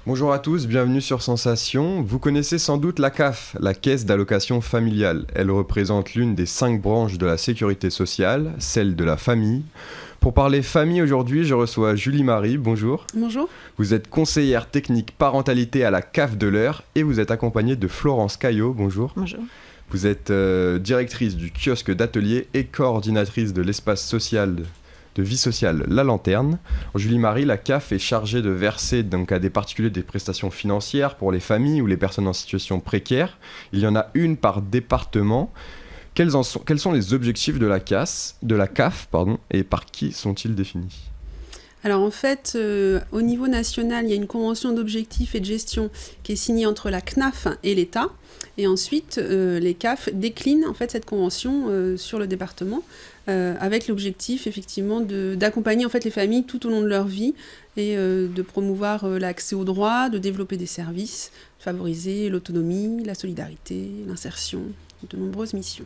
Bonjour à tous, bienvenue sur Sensation. Vous connaissez sans doute la CAF, la Caisse d'allocation familiale. Elle représente l'une des 5 branches de la sécurité sociale, celle de la famille. Pour parler famille aujourd'hui, je reçois Julie Marie, bonjour. Bonjour. Vous êtes conseillère technique parentalité à la CAF de l'Eure et vous êtes accompagnée de Florence Caillot, bonjour. Bonjour. Vous êtes directrice du kiosque d'atelier et coordinatrice de l'espace social de vie sociale La Lanterne. Julie Marie, la CAF est chargée de verser donc à des particuliers des prestations financières pour les familles ou les personnes en situation précaire. Il y en a une par département. Quels sont les objectifs de la CAF, et par qui sont-ils définis ? Alors en fait, au niveau national, il y a une convention d'objectifs et de gestion qui est signée entre la CNAF et l'État. Et ensuite, les CAF déclinent en fait cette convention sur le département avec l'objectif effectivement d'accompagner en fait les familles tout au long de leur vie et de promouvoir l'accès aux droits, de développer des services, de favoriser l'autonomie, la solidarité, l'insertion, de nombreuses missions.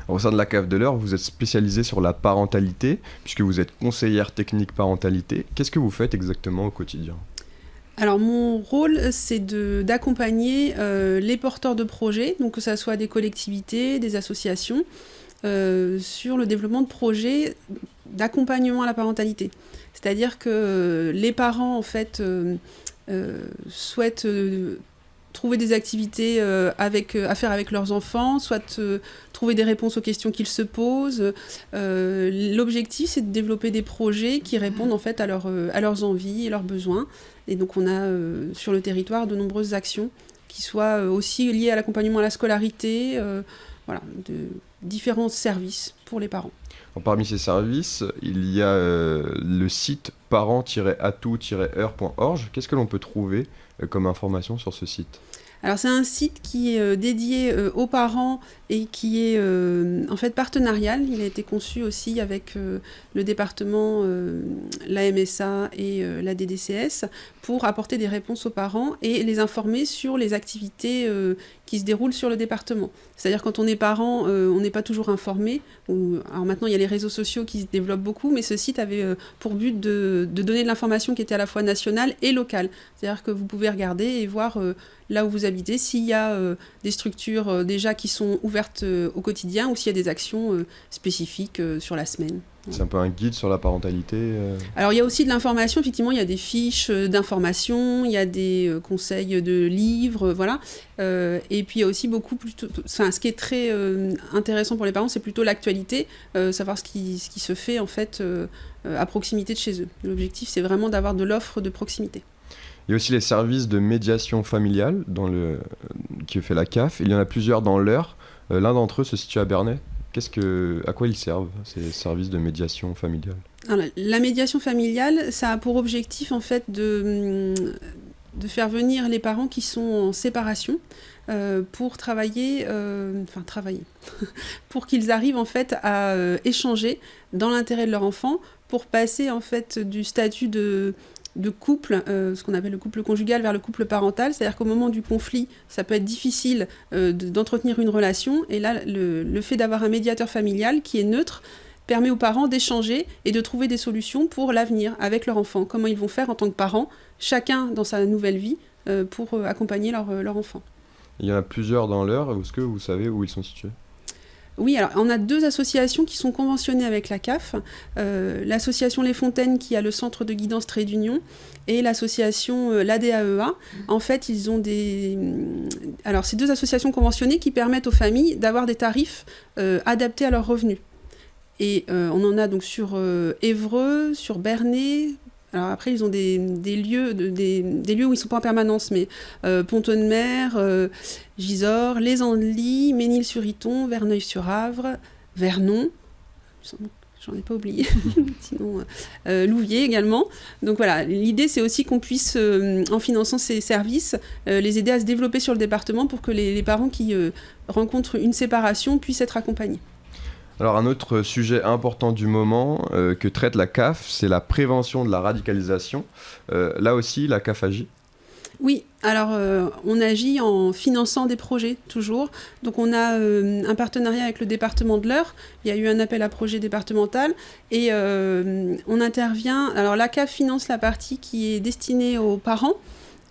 Au sein de la CAF de l'Eure, vous êtes spécialisée sur la parentalité, puisque vous êtes conseillère technique parentalité. Qu'est-ce que vous faites exactement au quotidien ? Alors mon rôle, c'est d'accompagner les porteurs de projets, donc que ce soit des collectivités, des associations, sur le développement de projets d'accompagnement à la parentalité. C'est-à-dire que les parents, en fait, souhaitent trouver des activités à faire avec leurs enfants, soit trouver des réponses aux questions qu'ils se posent. L'objectif, c'est de développer des projets qui répondent en fait à leurs envies et leurs besoins. Et donc on a sur le territoire de nombreuses actions qui soient aussi liées à l'accompagnement à la scolarité, de différents services pour les parents. Parmi ces services, il y a le site parent-atout-eure.org. Qu'est-ce que l'on peut trouver comme information sur ce site ? Alors c'est un site qui est dédié aux parents et qui est en fait partenarial. Il a été conçu aussi avec le département, la MSA et la DDCS pour apporter des réponses aux parents et les informer sur les activités qui se déroulent sur le département. C'est-à-dire quand on est parent, on n'est pas toujours informé. Alors maintenant il y a les réseaux sociaux qui se développent beaucoup, mais ce site avait pour but de donner de l'information qui était à la fois nationale et locale. C'est-à-dire que vous pouvez regarder et voir là où vous habitez, s'il y a des structures déjà qui sont ouvertes au quotidien ou s'il y a des actions spécifiques sur la semaine. C'est un peu un guide sur la parentalité Alors il y a aussi de l'information, effectivement, il y a des fiches d'information, il y a des conseils de livres, voilà. Et puis il y a aussi ce qui est très intéressant pour les parents, c'est plutôt l'actualité, savoir ce qui se fait en fait à proximité de chez eux. L'objectif, c'est vraiment d'avoir de l'offre de proximité. Il y a aussi les services de médiation familiale qui fait la CAF. Il y en a plusieurs dans l'Eure. L'un d'entre eux se situe à Bernay. À quoi ils servent, ces services de médiation familiale ? Alors, la médiation familiale, ça a pour objectif en fait de faire venir les parents qui sont en séparation pour travailler, pour qu'ils arrivent en fait à échanger dans l'intérêt de leur enfant pour passer en fait du statut de couple, ce qu'on appelle le couple conjugal vers le couple parental, c'est-à-dire qu'au moment du conflit, ça peut être difficile d'entretenir une relation, et là, le fait d'avoir un médiateur familial qui est neutre permet aux parents d'échanger et de trouver des solutions pour l'avenir avec leur enfant, comment ils vont faire en tant que parents, chacun dans sa nouvelle vie, pour accompagner leur enfant. Il y en a plusieurs dans l'Eure, est-ce que vous savez où ils sont situés ? Oui, alors on a 2 associations qui sont conventionnées avec la CAF, l'association Les Fontaines qui a le centre de guidance Trait d'Union et l'association l'ADAEA. En fait, ils ont Alors, ces 2 associations conventionnées qui permettent aux familles d'avoir des tarifs adaptés à leurs revenus. Et on en a donc sur Évreux, sur Bernay. Alors après, ils ont des lieux où ils ne sont pas en permanence, mais Pont-de-Mer, Gisors, Les Andelys, Ménil-sur-Iton, Verneuil-sur-Avre, Vernon, j'en ai pas oublié, sinon Louviers également. Donc voilà, l'idée c'est aussi qu'on puisse, en finançant ces services, les aider à se développer sur le département pour que les parents qui rencontrent une séparation puissent être accompagnés. Alors un autre sujet important du moment que traite la CAF, c'est la prévention de la radicalisation. Là aussi, la CAF agit ? Oui, alors on agit en finançant des projets, toujours. Donc on a un partenariat avec le département de l'Eure. Il y a eu un appel à projet départemental et on intervient. Alors la CAF finance la partie qui est destinée aux parents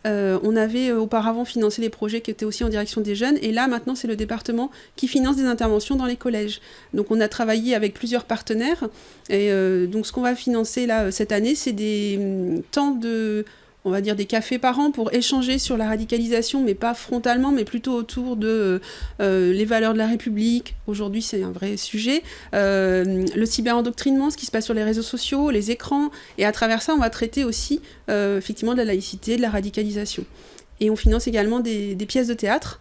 On avait auparavant financé les projets qui étaient aussi en direction des jeunes, et là maintenant c'est le département qui finance des interventions dans les collèges. Donc on a travaillé avec plusieurs partenaires, et donc ce qu'on va financer là cette année, c'est des temps de... on va dire des cafés par an pour échanger sur la radicalisation, mais pas frontalement, mais plutôt autour de les valeurs de la République. Aujourd'hui, c'est un vrai sujet. Le cyberendoctrinement, ce qui se passe sur les réseaux sociaux, les écrans. Et à travers ça, on va traiter aussi effectivement de la laïcité, de la radicalisation. Et on finance également des pièces de théâtre,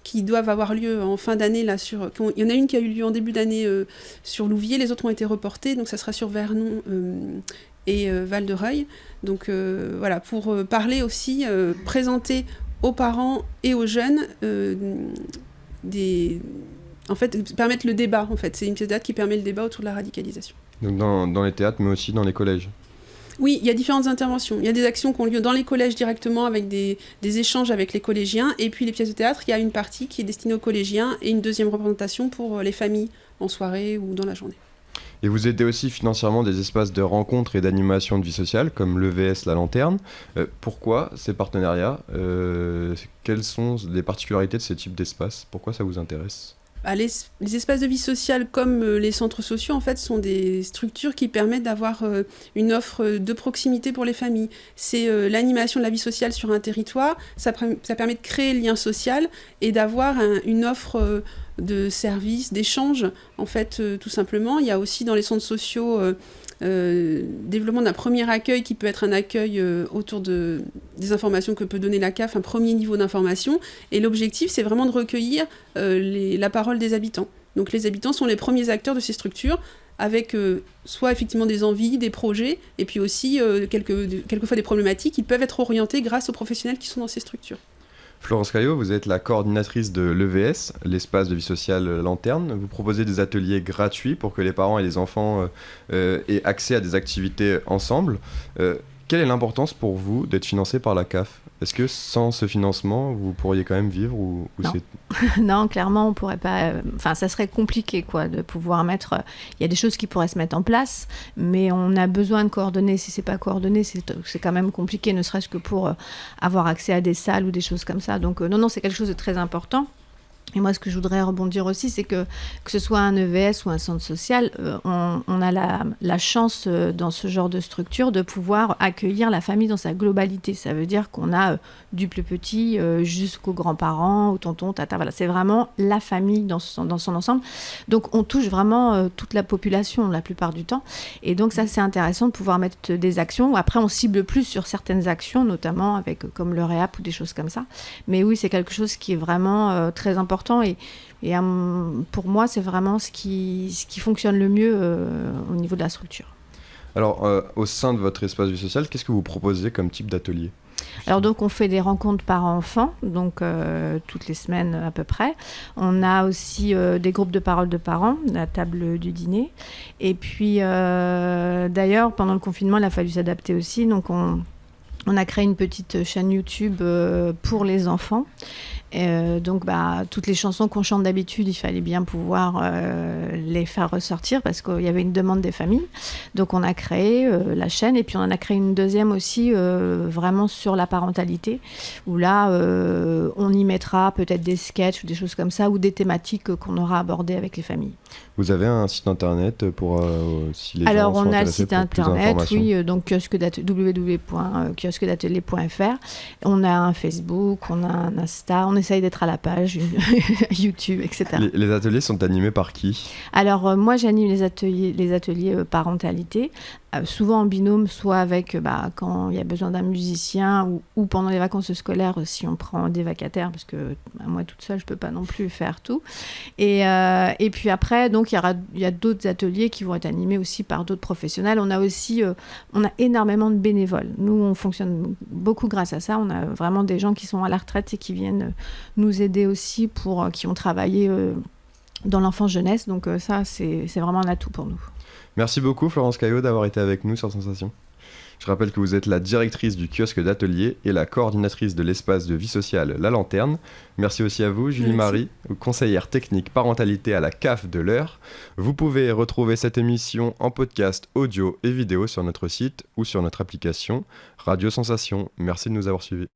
qui doivent avoir lieu en fin d'année. Il y en a une qui a eu lieu en début d'année sur Louviers, les autres ont été reportées, donc ça sera sur Vernon et Val-de-Reuil. Donc voilà, pour parler aussi, présenter aux parents et aux jeunes en fait, permettre le débat. En fait, c'est une pièce de théâtre qui permet le débat autour de la radicalisation. Donc dans les théâtres, mais aussi dans les collèges. Oui, il y a différentes interventions. Il y a des actions qui ont lieu dans les collèges directement avec des échanges avec les collégiens. Et puis les pièces de théâtre, il y a une partie qui est destinée aux collégiens et une deuxième représentation pour les familles en soirée ou dans la journée. Et vous aidez aussi financièrement des espaces de rencontres et d'animation de vie sociale, comme l'EVS La Lanterne. Pourquoi ces partenariats Quelles sont les particularités de ce type d'espace? Pourquoi ça vous intéresse? Les espaces de vie sociale comme les centres sociaux, en fait, sont des structures qui permettent d'avoir une offre de proximité pour les familles. C'est l'animation de la vie sociale sur un territoire, ça permet de créer le lien social et d'avoir une offre de services, d'échanges, en fait, tout simplement. Il y a aussi dans les centres sociaux développement d'un premier accueil qui peut être un accueil autour des informations que peut donner la CAF, un premier niveau d'information. Et l'objectif, c'est vraiment de recueillir la parole des habitants. Donc les habitants sont les premiers acteurs de ces structures, avec soit effectivement des envies, des projets, et puis aussi quelquefois des problématiques qui peuvent être orientées grâce aux professionnels qui sont dans ces structures. Florence Caillot, vous êtes la coordinatrice de l'EVS, l'espace de vie sociale Lanterne. Vous proposez des ateliers gratuits pour que les parents et les enfants aient accès à des activités ensemble. Quelle est l'importance pour vous d'être financé par la CAF? Est-ce que sans ce financement, vous pourriez quand même vivre ou non. c'est... Non, clairement, on pourrait pas... Enfin, ça serait compliqué, quoi, de pouvoir mettre... Il y a des choses qui pourraient se mettre en place, mais on a besoin de coordonner. Si c'est pas coordonné, c'est quand même compliqué, ne serait-ce que pour avoir accès à des salles ou des choses comme ça. Donc, non, c'est quelque chose de très important. Et moi, ce que je voudrais rebondir aussi, c'est que ce soit un EVS ou un centre social, on a la chance dans ce genre de structure de pouvoir accueillir la famille dans sa globalité. Ça veut dire qu'on a du plus petit jusqu'aux grands-parents, aux tontons, tata. Voilà, c'est vraiment la famille dans son ensemble. Donc, on touche vraiment toute la population la plupart du temps. Et donc, ça, c'est intéressant de pouvoir mettre des actions. Après, on cible plus sur certaines actions, notamment avec comme le REAP ou des choses comme ça. Mais oui, c'est quelque chose qui est vraiment très important. Et pour moi, c'est vraiment ce qui fonctionne le mieux au niveau de la structure. Alors, au sein de votre espace de vie sociale, qu'est-ce que vous proposez comme type d'atelier ? Alors donc, on fait des rencontres parents-enfants, donc toutes les semaines à peu près. On a aussi des groupes de parole de parents, la table du dîner. Et puis, d'ailleurs, pendant le confinement, il a fallu s'adapter aussi. Donc, on a créé une petite chaîne YouTube pour les enfants. Donc, toutes les chansons qu'on chante d'habitude, il fallait bien pouvoir les faire ressortir parce qu'il y avait une demande des familles. Donc, on a créé la chaîne et puis on en a créé une deuxième aussi vraiment sur la parentalité où là, on y mettra peut-être des sketchs ou des choses comme ça ou des thématiques qu'on aura abordées avec les familles. Vous avez un site internet pour si les Alors, gens sont on a le intéressés site pour internet, plus oui, donc www.kiosquedatelier.fr. On a un Facebook, on a un Insta, on essaye d'être à la page, YouTube, etc. Les ateliers sont animés par qui ? Alors, moi, j'anime les ateliers parentalité, souvent en binôme, soit avec, quand il y a besoin d'un musicien ou pendant les vacances scolaires, si on prend des vacataires, parce que moi, toute seule, je ne peux pas non plus faire tout. Et puis après, donc, il y a d'autres ateliers qui vont être animés aussi par d'autres professionnels. On a énormément de bénévoles. Nous, on fonctionne beaucoup grâce à ça. On a vraiment des gens qui sont à la retraite et qui viennent nous aider aussi qui ont travaillé dans l'enfance-jeunesse. Donc ça, c'est vraiment un atout pour nous. Merci beaucoup Florence Caillot d'avoir été avec nous sur Sensation. Je rappelle que vous êtes la directrice du kiosque d'atelier et la coordinatrice de l'espace de vie sociale La Lanterne. Merci aussi à vous, Julie-Marie, conseillère technique parentalité à la CAF de l'Eure. Vous pouvez retrouver cette émission en podcast audio et vidéo sur notre site ou sur notre application Radio Sensation. Merci de nous avoir suivis.